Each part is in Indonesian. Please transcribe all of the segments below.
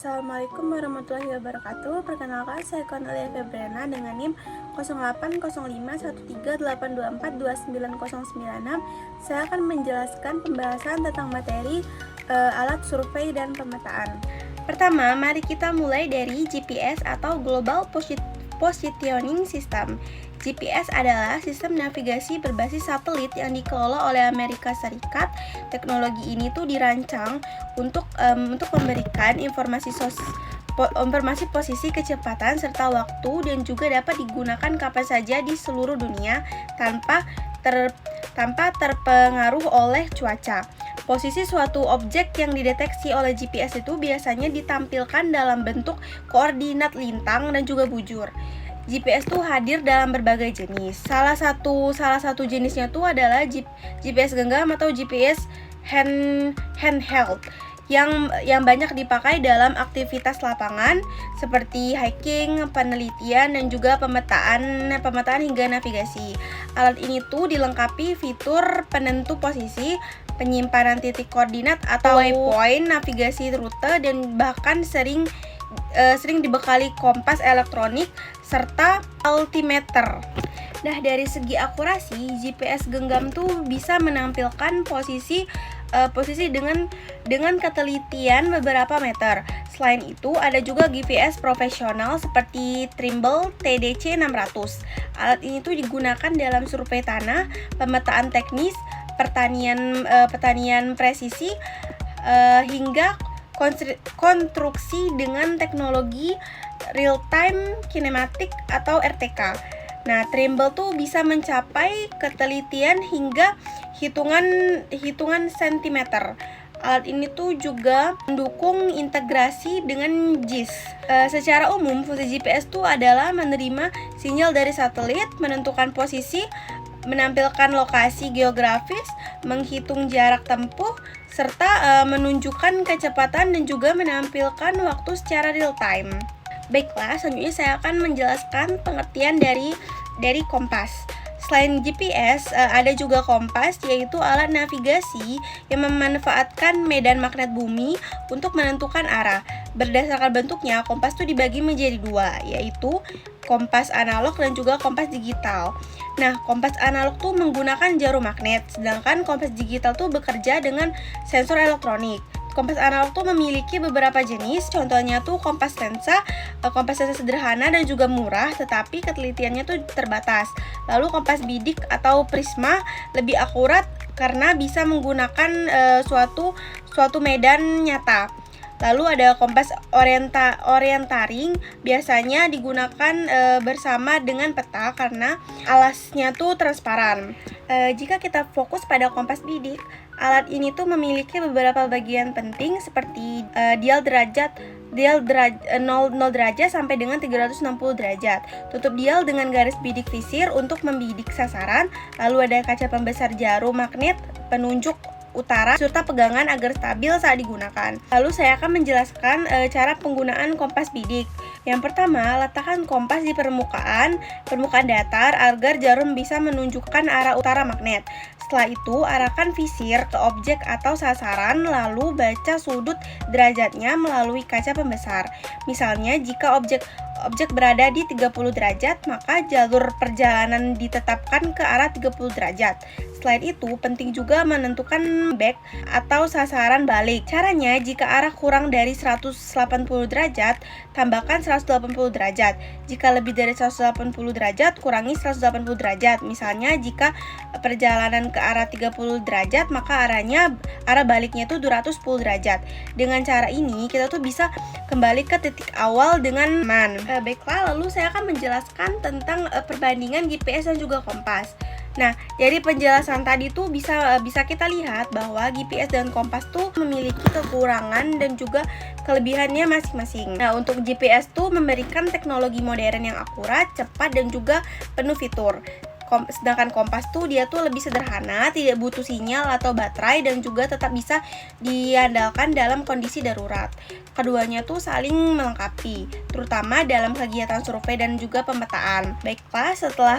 Assalamualaikum warahmatullahi wabarakatuh. Perkenalkan, saya Cornelia Febriana dengan NIM 08051382429096. Saya akan menjelaskan pembahasan tentang materi alat survei dan pemetaan. Pertama, mari kita mulai dari GPS atau Global Positioning System. GPS adalah sistem navigasi berbasis satelit yang dikelola oleh Amerika Serikat. Teknologi ini tuh dirancang untuk memberikan informasi posisi, kecepatan, serta waktu, dan juga dapat digunakan kapan saja di seluruh dunia tanpa terpengaruh oleh cuaca. Posisi suatu objek yang dideteksi oleh GPS itu biasanya ditampilkan dalam bentuk koordinat lintang dan juga bujur. GPS tuh hadir dalam berbagai jenis. Salah satu jenisnya tuh adalah GPS genggam atau GPS handheld yang banyak dipakai dalam aktivitas lapangan seperti hiking, penelitian, dan juga pemetaan hingga navigasi. Alat ini tuh dilengkapi fitur penentu posisi, penyimpanan titik koordinat atau waypoint, navigasi rute, dan bahkan sering dibekali kompas elektronik serta altimeter. Nah, dari segi akurasi, GPS genggam tuh bisa menampilkan posisi dengan ketelitian beberapa meter. Selain itu, ada juga GPS profesional seperti Trimble TDC 600. Alat ini tuh digunakan dalam survei tanah, pemetaan teknis, pertanian presisi, hingga konstruksi dengan teknologi real time kinematik atau RTK. Nah, Trimble tuh bisa mencapai ketelitian hingga hitungan sentimeter. Alat ini tuh juga mendukung integrasi dengan JIS. Secara umum, fungsi GPS tuh adalah menerima sinyal dari satelit, menentukan posisi, menampilkan lokasi geografis, menghitung jarak tempuh, serta menunjukkan kecepatan dan juga menampilkan waktu secara real time. Baiklah, selanjutnya saya akan menjelaskan pengertian dari kompas. Selain GPS, ada juga kompas, yaitu alat navigasi yang memanfaatkan medan magnet bumi untuk menentukan arah. Berdasarkan bentuknya, kompas itu dibagi menjadi dua, yaitu kompas analog dan juga kompas digital. Nah, kompas analog tuh menggunakan jarum magnet, sedangkan kompas digital tuh bekerja dengan sensor elektronik. Kompas analog tuh memiliki beberapa jenis, contohnya tuh kompas lensa sederhana dan juga murah, tetapi ketelitiannya tuh terbatas. Lalu kompas bidik atau prisma lebih akurat karena bisa menggunakan suatu medan nyata. Lalu ada kompas orientaring, biasanya digunakan bersama dengan peta karena alasnya tuh transparan. Jika kita fokus pada kompas bidik, alat ini tuh memiliki beberapa bagian penting seperti dial 0 derajat sampai dengan 360 derajat. Tutup dial dengan garis bidik visir untuk membidik sasaran. Lalu ada kaca pembesar jarum magnet penunjuk utara serta pegangan agar stabil saat digunakan. Lalu saya akan menjelaskan cara penggunaan kompas bidik. Yang pertama, letakkan kompas di permukaan datar agar jarum bisa menunjukkan arah utara magnet. Setelah itu, arahkan visir ke objek atau sasaran, lalu baca sudut derajatnya melalui kaca pembesar. Misalnya, jika objek berada di 30 derajat, maka jalur perjalanan ditetapkan ke arah 30 derajat. Selain itu, penting juga menentukan back atau sasaran balik. Caranya, jika arah kurang dari 180 derajat, tambahkan 180 derajat. Jika lebih dari 180 derajat, kurangi 180 derajat. Misalnya, jika perjalanan ke arah 30 derajat, maka arah baliknya itu 210 derajat. Dengan cara ini, kita tuh bisa kembali ke titik awal dengan aman. Baiklah, lalu saya akan menjelaskan tentang perbandingan GPS dan juga kompas. Nah, dari penjelasan tadi tuh bisa kita lihat bahwa GPS dan kompas tuh memiliki kekurangan dan juga kelebihannya masing-masing. Nah, untuk GPS tuh memberikan teknologi modern yang akurat, cepat, dan juga penuh fitur. Sedangkan kompas tuh dia tuh lebih sederhana, tidak butuh sinyal atau baterai, dan juga tetap bisa diandalkan dalam kondisi darurat. Keduanya tuh saling melengkapi, terutama dalam kegiatan survei dan juga pemetaan. Baiklah, setelah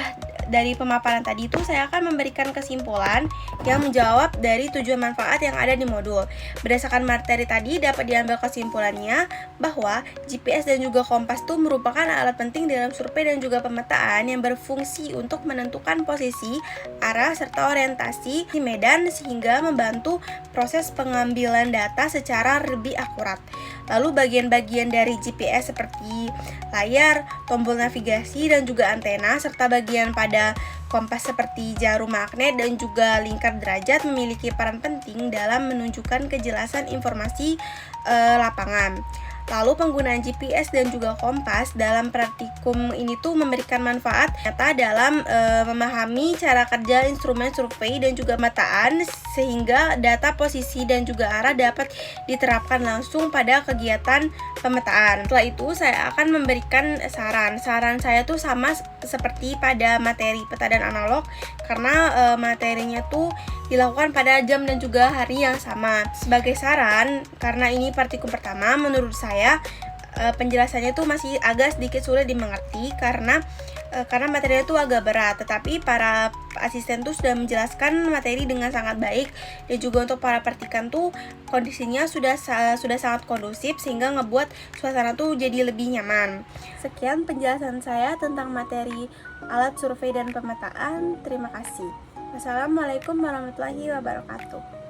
dari pemaparan tadi itu saya akan memberikan kesimpulan yang menjawab dari tujuan manfaat yang ada di modul. Berdasarkan materi tadi dapat diambil kesimpulannya bahwa GPS dan juga kompas itu merupakan alat penting dalam survei dan juga pemetaan yang berfungsi untuk menentukan posisi, arah, serta orientasi di medan sehingga membantu proses pengambilan data secara lebih akurat. Lalu bagian-bagian dari GPS seperti layar, tombol navigasi, dan juga antena, serta bagian pada kompas seperti jarum magnet dan juga lingkar derajat memiliki peran penting dalam menunjukkan kejelasan informasi lapangan. Lalu penggunaan GPS dan juga kompas dalam praktikum ini tuh memberikan manfaat nyata dalam memahami cara kerja instrumen survei dan juga pemetaan sehingga data posisi dan juga arah dapat diterapkan langsung pada kegiatan pemetaan. Setelah itu saya akan memberikan saran. Saran saya tuh sama seperti pada materi peta dan analog karena materinya tuh dilakukan pada jam dan juga hari yang sama. Sebagai saran, karena ini praktikum pertama, menurut saya penjelasannya tuh masih agak sedikit sulit dimengerti karena materinya tuh agak berat. Tetapi para asisten tuh sudah menjelaskan materi dengan sangat baik dan juga untuk para praktikan tuh kondisinya sudah sangat kondusif sehingga ngebuat suasana tuh jadi lebih nyaman. Sekian penjelasan saya tentang materi alat survei dan pemetaan. Terima kasih. Wassalamualaikum warahmatullahi wabarakatuh.